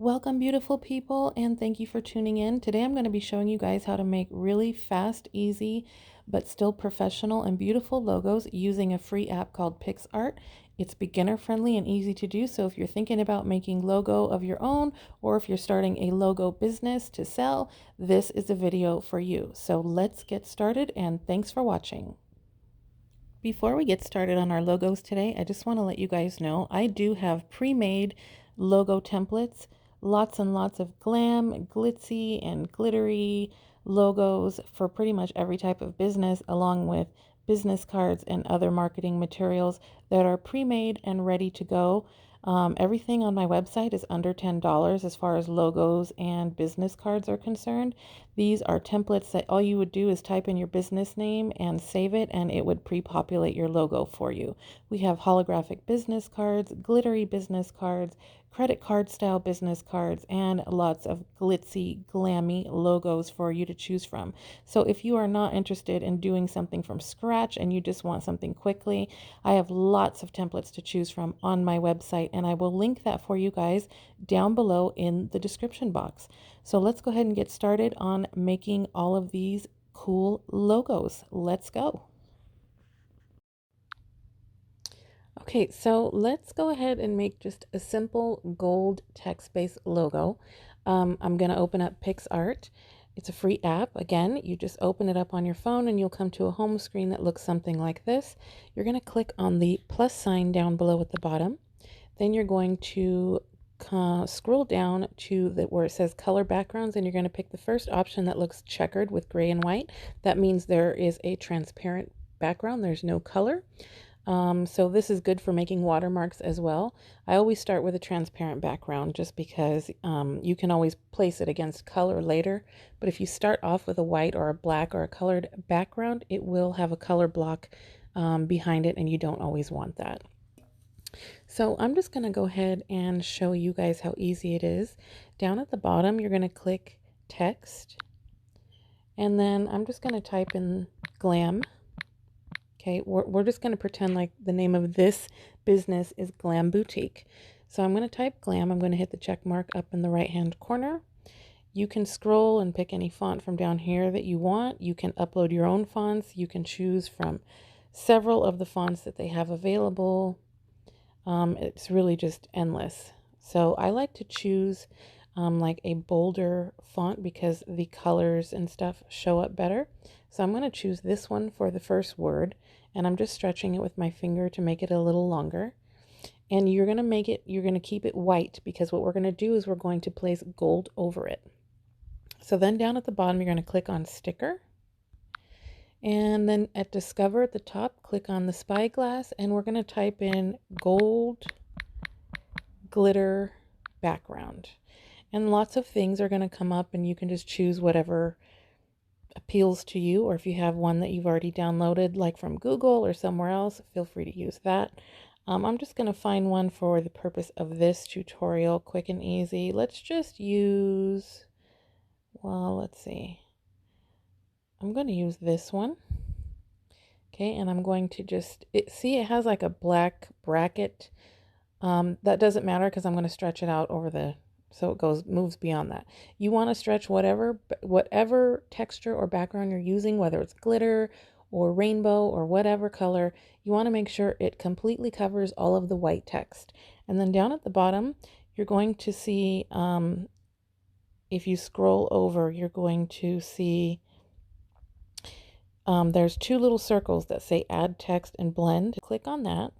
Welcome, beautiful people, and thank you for tuning in. Today I'm going to be showing you guys how to make really fast, easy, but still professional and beautiful logos using a free app called PicsArt. It's beginner friendly and easy to do, so if you're thinking about making logo of your own or if you're starting a logo business to sell, this is a video for you. So let's get started, and thanks for watching. Before we get started on our logos today, I just want to let you guys know I do have pre-made logo templates, lots and lots of glam, glitzy, and glittery logos for pretty much every type of business, along with business cards and other marketing materials that are pre-made and ready to go. Everything on my website is under $10 as far as logos and business cards are concerned. These are templates that all you would do is type in your business name and save it, and it would pre-populate your logo for you. We have holographic business cards, glittery business cards, credit card style business cards, and lots of glitzy, glammy logos for you to choose from. So if you are not interested in doing something from scratch and you just want something quickly, I have lots of templates to choose from on my website, and I will link that for you guys down below in the description box. So let's go ahead and get started on making all of these cool logos. Let's go. Okay, so let's go ahead and make just a simple gold text-based logo. I'm going to open up PicsArt. It's a free app. Again, you just open it up on your phone and you'll come to a home screen that looks something like this. You're going to click on the plus sign down below at the bottom. Then you're going to scroll down to where it says color backgrounds, and you're going to pick the first option that looks checkered with gray and white. That means there is a transparent background. There's no color. So this is good for making watermarks as well. I always start with a transparent background just because you can always place it against color later. But if you start off with a white or a black or a colored background, it will have a color block behind it, and you don't always want that. So I'm just going to go ahead and show you guys how easy it is. Down at the bottom, you're going to click text, and then I'm just going to type in glam. Okay, we're just going to pretend like the name of this business is Glam Boutique. So I'm going to type glam. I'm going to hit the check mark up in the right hand corner. You can scroll and pick any font from down here that you want. You can upload your own fonts. You can choose from several of the fonts that they have available. It's really just endless. So I like to choose like a bolder font because the colors and stuff show up better. So I'm going to choose this one for the first word, and I'm just stretching it with my finger to make it a little longer. And you're going to keep it white because what we're going to do is we're going to place gold over it. So then down at the bottom, you're going to click on sticker. And then at discover at the top, click on the spyglass, and we're going to type in gold glitter background. And lots of things are going to come up, and you can just choose whatever appeals to you, or if you have one that you've already downloaded like from Google or somewhere else, feel free to use that. I'm just going to find one for the purpose of this tutorial, quick and easy. Let's just use, well, let's see. I'm going to use this one. Okay, and I'm going to just, see it has like a black bracket. That doesn't matter because I'm going to stretch it out over the, so it moves beyond that. You want to stretch whatever texture or background you're using, whether it's glitter or rainbow or whatever color, you want to make sure it completely covers all of the white text. And then down at the bottom, you're going to see, if you scroll over, you're going to see there's two little circles that say add text and blend. Click on that.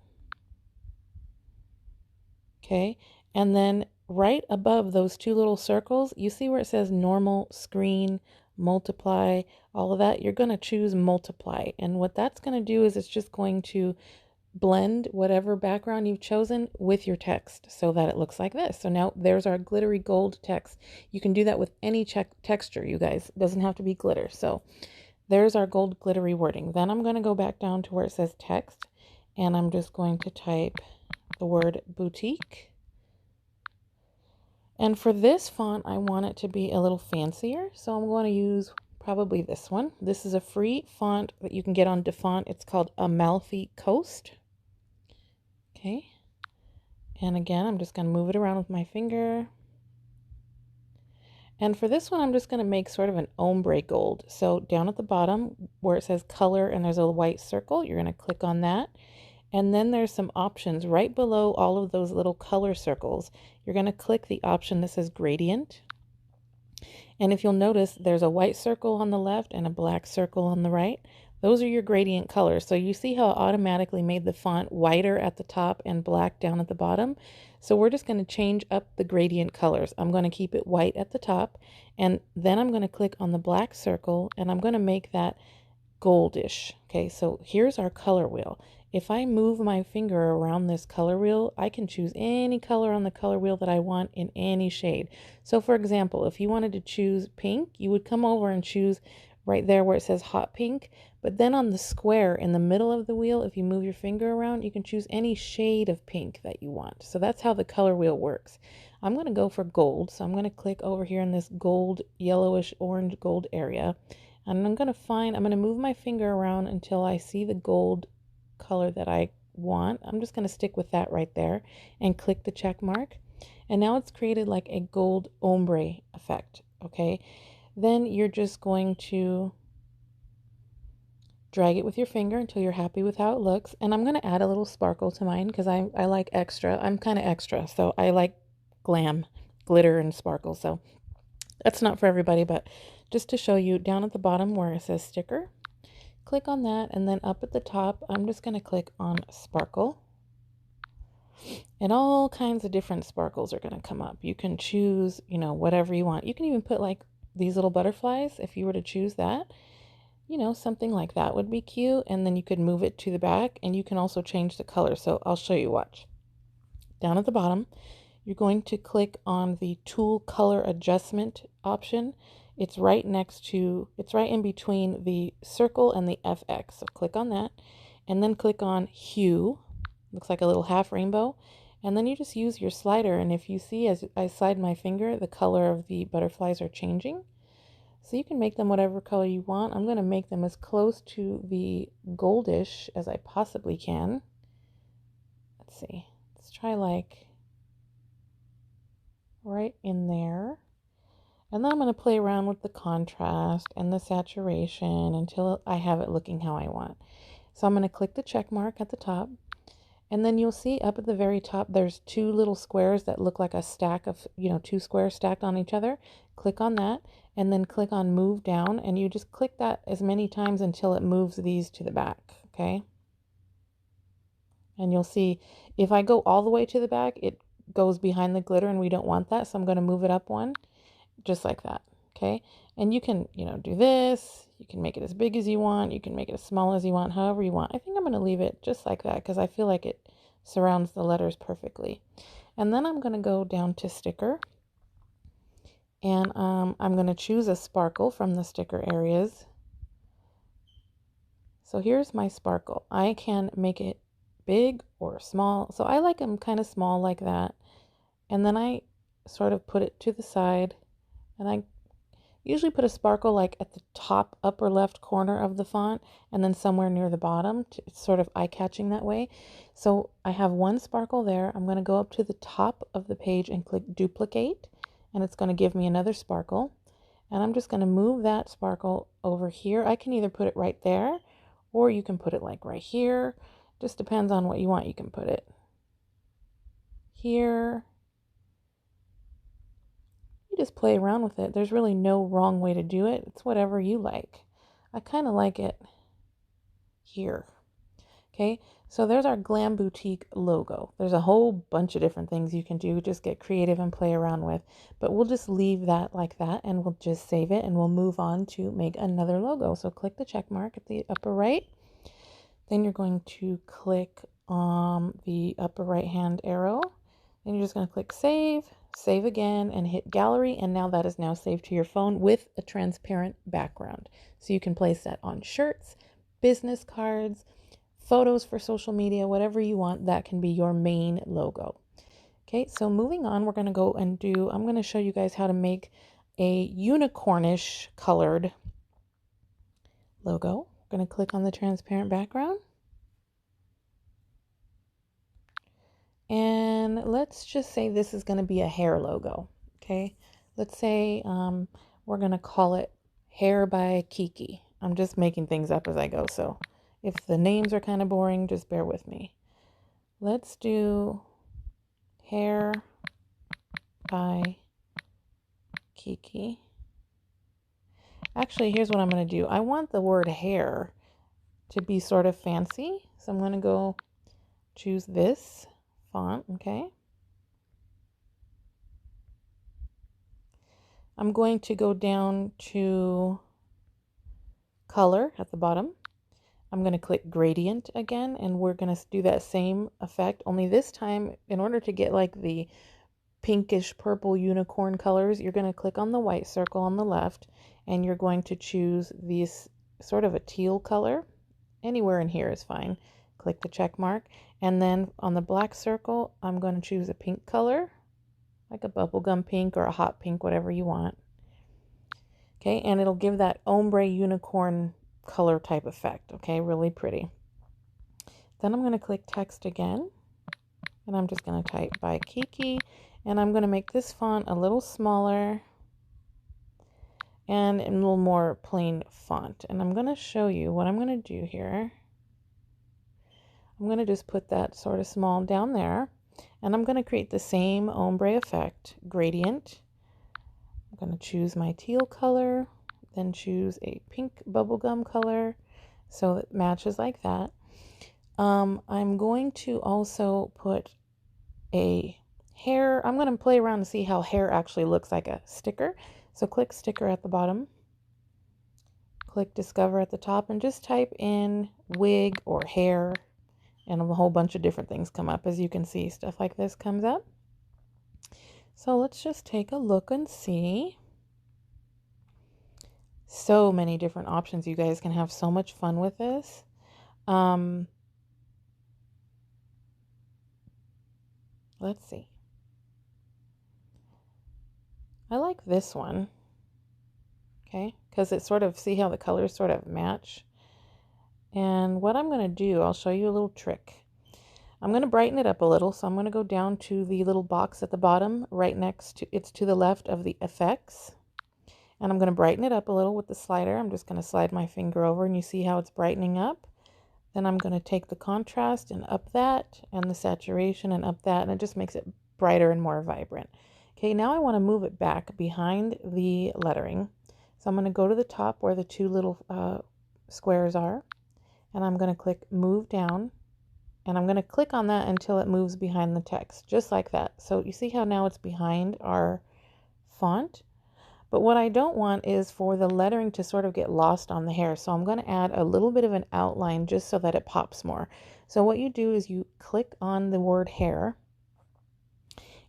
Okay, and then right above those two little circles, you see where it says normal, screen, multiply, all of that. You're going to choose multiply. And what that's going to do is it's just going to blend whatever background you've chosen with your text so that it looks like this. So now there's our glittery gold text. You can do that with any texture, you guys. It doesn't have to be glitter. So there's our gold glittery wording. Then I'm going to go back down to where it says text, and I'm just going to type the word boutique. And for this font, I want it to be a little fancier, so I'm going to use probably this one. This is a free font that you can get on DeFont. It's called Amalfi Coast. Okay, and again, I'm just going to move it around with my finger. And for this one, I'm just going to make sort of an ombre gold. So down at the bottom where it says color and there's a white circle, you're going to click on that. And then there's some options right below all of those little color circles. You're going to click the option that says gradient. And if you'll notice, there's a white circle on the left and a black circle on the right. Those are your gradient colors. So you see how it automatically made the font whiter at the top and black down at the bottom. So we're just going to change up the gradient colors. I'm going to keep it white at the top, and then I'm going to click on the black circle and I'm going to make that goldish. Okay, so here's our color wheel. If I move my finger around this color wheel, I can choose any color on the color wheel that I want in any shade. So for example, if you wanted to choose pink, you would come over and choose right there where it says hot pink. But then on the square in the middle of the wheel, if you move your finger around, you can choose any shade of pink that you want. So that's how the color wheel works. I'm going to go for gold. So I'm going to click over here in this gold, yellowish, orange gold area. And I'm going to move my finger around until I see the gold color that I want. I'm just going to stick with that right there and click the check mark. And now it's created like a gold ombre effect. Okay. Then you're just going to drag it with your finger until you're happy with how it looks. And I'm going to add a little sparkle to mine because I like extra. I'm kind of extra. So I like glam, glitter, and sparkle. So that's not for everybody, but just to show you, down at the bottom where it says sticker, click on that, and then up at the top, I'm just going to click on sparkle. And all kinds of different sparkles are going to come up. You can choose, whatever you want. You can even put like these little butterflies if you were to choose that. Something like that would be cute. And then you could move it to the back, and you can also change the color. So I'll show you, watch. Down at the bottom, you're going to click on the tool color adjustment option. It's right in between the circle and the FX. So click on that and then click on hue. Looks like a little half rainbow. And then you just use your slider. And if you see as I slide my finger, the color of the butterflies are changing. So you can make them whatever color you want. I'm going to make them as close to the goldish as I possibly can. Let's see. Let's try like right in there. And then I'm going to play around with the contrast and the saturation until I have it looking how I want. So I'm going to click the check mark at the top. And then you'll see up at the very top, there's two little squares that look like a stack of, two squares stacked on each other. Click on that and then click on move down. And you just click that as many times until it moves these to the back. Okay. And you'll see if I go all the way to the back, it goes behind the glitter and we don't want that. So I'm going to move it up one. Just like that. Okay. And you can, do this. You can make it as big as you want. You can make it as small as you want, however you want. I think I'm going to leave it just like that because I feel like it surrounds the letters perfectly. And then I'm going to go down to sticker. And I'm going to choose a sparkle from the sticker areas. So here's my sparkle. I can make it big or small. So I like them kind of small like that. And then I sort of put it to the side. And I usually put a sparkle like at the top upper left corner of the font and then somewhere near the bottom. It's sort of eye-catching that way. So I have one sparkle there. I'm going to go up to the top of the page and click duplicate, and it's going to give me another sparkle. And I'm just going to move that sparkle over here. I can either put it right there or you can put it like right here. Just depends on what you want. You can put it here. Just play around with it. There's really no wrong way to do it. It's whatever you like. I kind of like it here. Okay, so there's our Glam Boutique logo. There's a whole bunch of different things you can do. Just get creative and play around with. But we'll just leave that like that and we'll just save it and we'll move on to make another logo. So click the check mark at the upper right. Then you're going to click on the upper right hand arrow. Then you're just going to click save. Save again and hit gallery, and now that is now saved to your phone with a transparent background. So you can place that on shirts, business cards, photos for social media, whatever you want. That can be your main logo. Okay, so moving on, we're going to go and I'm going to show you guys how to make a unicornish colored logo. We're going to click on the transparent background. And let's just say this is going to be a hair logo. Okay, let's say we're going to call it Hair by Kiki. I'm just making things up as I go, so if the names are kind of boring, just bear with me. Let's do Hair by Kiki. Actually, here's what I'm going to do. I want the word hair to be sort of fancy, so I'm going to go choose this font, okay? I'm going to go down to color at the bottom. I'm going to click gradient again, and we're going to do that same effect, only this time, in order to get like the pinkish purple unicorn colors, you're going to click on the white circle on the left, and you're going to choose this sort of a teal color. Anywhere in here is fine. Click the check mark, and then on the black circle, I'm going to choose a pink color, like a bubblegum pink or a hot pink, whatever you want. Okay, and it'll give that ombre unicorn color type effect. Okay, really pretty. Then I'm going to click text again, and I'm just going to type by Kiki, and I'm going to make this font a little smaller and a little more plain font. And I'm going to show you what I'm going to do here. I'm going to just put that sort of small down there, and I'm going to create the same ombre effect, gradient. I'm going to choose my teal color, then choose a pink bubblegum color so it matches like that. I'm going to also put a hair. I'm going to play around to see how hair actually looks like a sticker. So click sticker at the bottom, click discover at the top, and just type in wig or hair, and a whole bunch of different things come up. As you can see, stuff like this comes up. So let's just take a look and see. So many different options. You guys can have so much fun with this. Let's see. I like this one, okay, because it sort of, see how the colors sort of match. And what I'm going to do, I'll show you a little trick. I'm going to brighten it up a little, so I'm going to go down to the little box at the bottom, right next to, it's to the left of the effects. And I'm going to brighten it up a little with the slider. I'm just going to slide my finger over, and you see how it's brightening up. Then I'm going to take the contrast and up that, and the saturation and up that, and it just makes it brighter and more vibrant. Okay, now I want to move it back behind the lettering. So I'm going to go to the top where the two little squares are, and I'm going to click move down, and I'm going to click on that until it moves behind the text, just like that. So you see how now it's behind our font? But what I don't want is for the lettering to sort of get lost on the hair. So I'm going to add a little bit of an outline just so that it pops more. So what you do is you click on the word hair,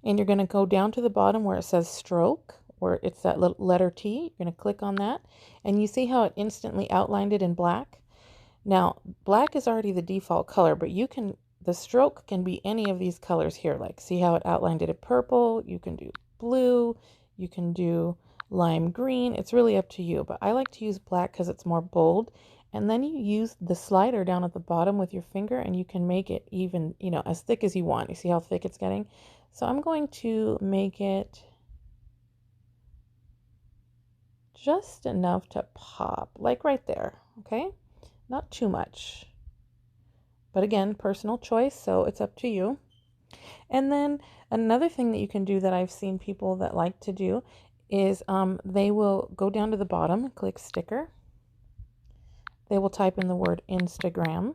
and you're going to go down to the bottom where it says stroke, where it's that little letter T. You're going to click on that, and you see how it instantly outlined it in black. Now, black is already the default color, but you can, the stroke can be any of these colors here. Like, see how it outlined it in purple? You can do blue, you can do lime green. It's really up to you, but I like to use black because it's more bold. And then you use the slider down at the bottom with your finger, and you can make it even, you know, as thick as you want. You see how thick it's getting? So I'm going to make it just enough to pop, like right there, okay? Not too much. But again, personal choice, so it's up to you. And then another thing that you can do that I've seen people that like to do is they will go down to the bottom, click sticker. They will type in the word Instagram.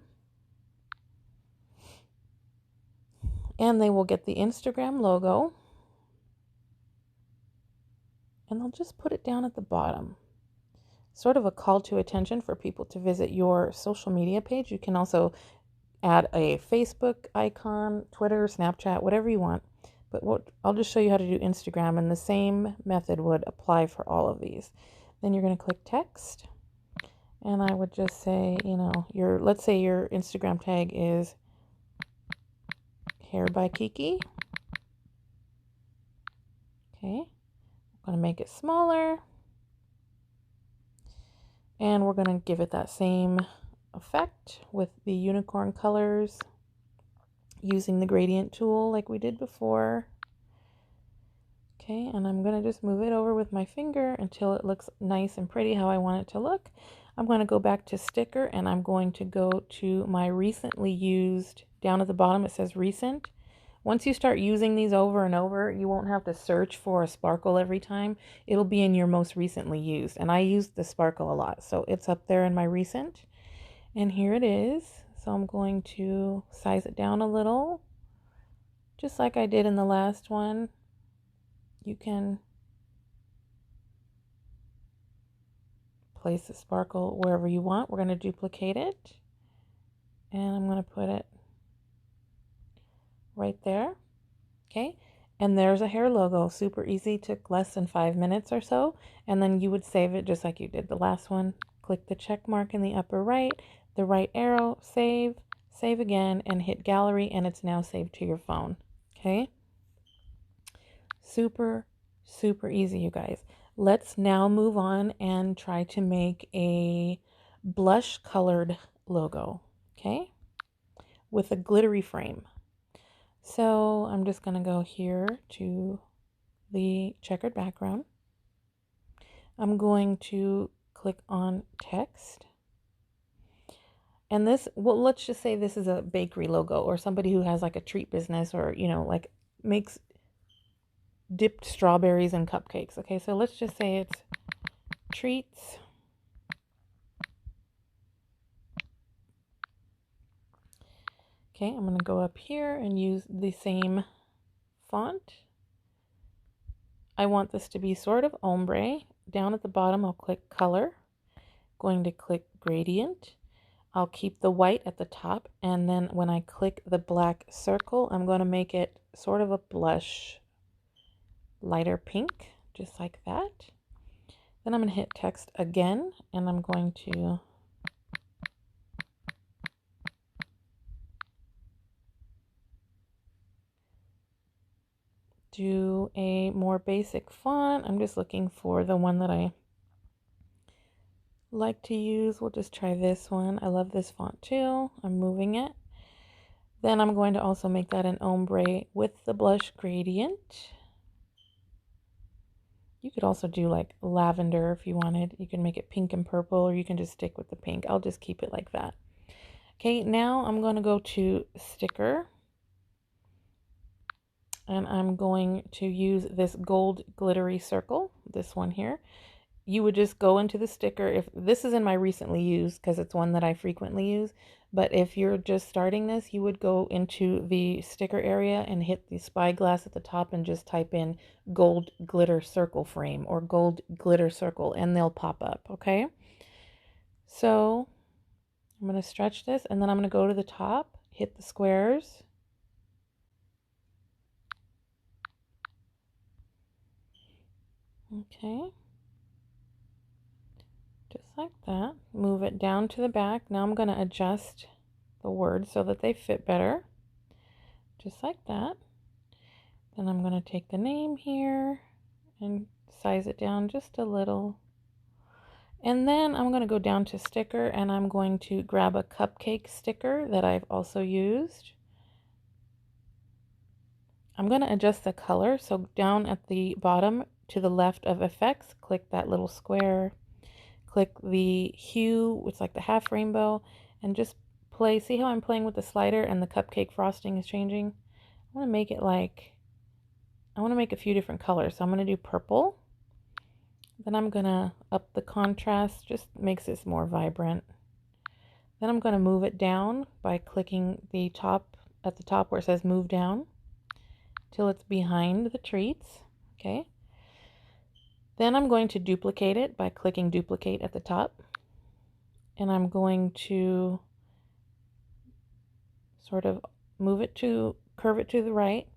And they will get the Instagram logo. And they'll just put it down at the bottom. Sort of a call to attention for people to visit your social media page. You can also add a Facebook icon, Twitter, Snapchat, whatever you want. But I'll just show you how to do Instagram, and the same method would apply for all of these. Then you're going to click text, and I would just say, you know, let's say your Instagram tag is Hair by Kiki. Okay, I'm going to make it smaller, and we're going to give it that same effect with the unicorn colors, using the gradient tool like we did before. Okay, and I'm going to just move it over with my finger until it looks nice and pretty how I want it to look. I'm going to go back to sticker and I'm going to go to my recently used. Down at the bottom it says recent. Once you start using these over and over, you won't have to search for a sparkle every time. It'll be in your most recently used. And I use the sparkle a lot, so it's up there in my recent. And here it is. So I'm going to size it down a little, just like I did in the last one. You can place the sparkle wherever you want. We're going to duplicate it. And I'm going to put it right there. Okay. And there's a hair logo. Super easy. Took less than 5 minutes or so. And then you would save it just like you did the last one. Click the check mark in the upper right, the right arrow, save, save again, and hit gallery, and it's now saved to your phone. Okay. Super, super easy, you guys. Let's now move on and try to make a blush colored logo, okay, with a glittery frame. So I'm just going to go here to the checkered background. I'm going to click on text. And this, well, let's just say this is a bakery logo or somebody who has like a treat business or, you know, like makes dipped strawberries and cupcakes. Okay, so let's just say it's treats. Okay, I'm going to go up here and use the same font. I want this to be sort of ombre. Down at the bottom, I'll click color. Going to click gradient. I'll keep the white at the top, and then when I click the black circle, I'm going to make it sort of a blush, lighter pink, just like that. Then I'm going to hit text again, and I'm going to do a more basic font. I'm just looking for the one that I like to use. We'll just try this one. I love this font too. I'm moving it. Then I'm going to also make that an ombre with the blush gradient. You could also do like lavender if you wanted. You can make it pink and purple, or you can just stick with the pink. I'll just keep it like that. Okay, now I'm going to go to sticker. And I'm going to use this gold glittery circle, this one here. You would just go into the sticker. If this is in my recently used, because it's one that I frequently use, but if you're just starting this, you would go into the sticker area and hit the spyglass at the top and just type in gold glitter circle frame or gold glitter circle, and they'll pop up. Okay, so I'm going to stretch this, and then I'm going to go to the top, hit the squares. Okay, just like that. Move it down to the back. Now I'm going to adjust the words so that they fit better, just like that. Then I'm going to take the name here and size it down just a little. And then I'm going to go down to sticker, and I'm going to grab a cupcake sticker that I've also used. I'm going to adjust the color. So down at the bottom to the left of effects, click that little square, click the hue, it's like the half rainbow, and just play. See how I'm playing with the slider and the cupcake frosting is changing? I want to make it like, I want to make a few different colors. So I'm going to do purple. Then I'm going to up the contrast, just makes this more vibrant. Then I'm going to move it down by clicking the top, at the top where it says move down, till it's behind the treats. Okay. Then I'm going to duplicate it by clicking duplicate at the top. And I'm going to sort of move it to, curve it to the right.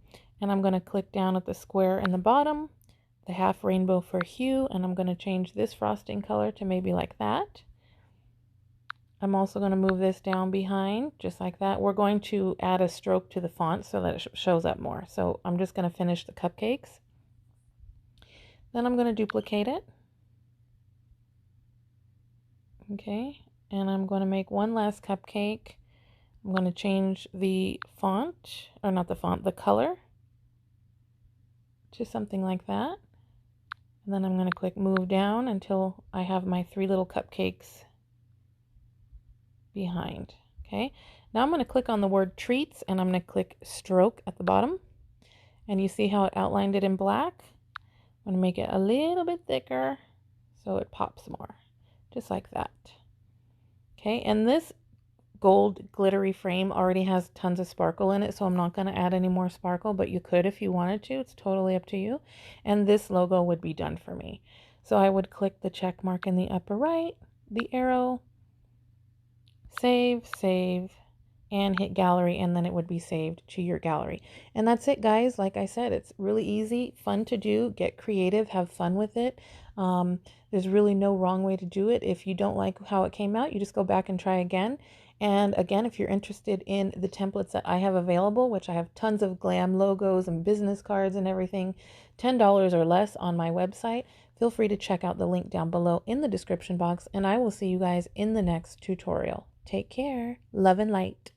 And I'm going to click down at the square in the bottom, the half rainbow for hue, and I'm going to change this frosting color to maybe like that. I'm also going to move this down behind, just like that. We're going to add a stroke to the font so that it shows up more. So I'm just going to finish the cupcakes. Then I'm going to duplicate it. Okay, and I'm going to make one last cupcake. I'm going to change the font, or not the font, the color. Just something like that. And then I'm going to click move down until I have my 3 little cupcakes behind. Okay, now I'm going to click on the word treats and I'm going to click stroke at the bottom. And you see how it outlined it in black? I'm going to make it a little bit thicker so it pops more, just like that. Okay, and this gold glittery frame already has tons of sparkle in it, so I'm not going to add any more sparkle, but you could if you wanted to. It's totally up to you. And this logo would be done for me. So I would click the check mark in the upper right, the arrow, save, and hit gallery, and then it would be saved to your gallery. And that's it, guys. Like I said, it's really easy, fun to do. Get creative, have fun with it. There's really no wrong way to do it. If you don't like how it came out, you just go back and try again. And again, if you're interested in the templates that I have available, which I have tons of glam logos and business cards and everything, $10 or less on my website, feel free to check out the link down below in the description box, and I will see you guys in the next tutorial. Take care. Love and light.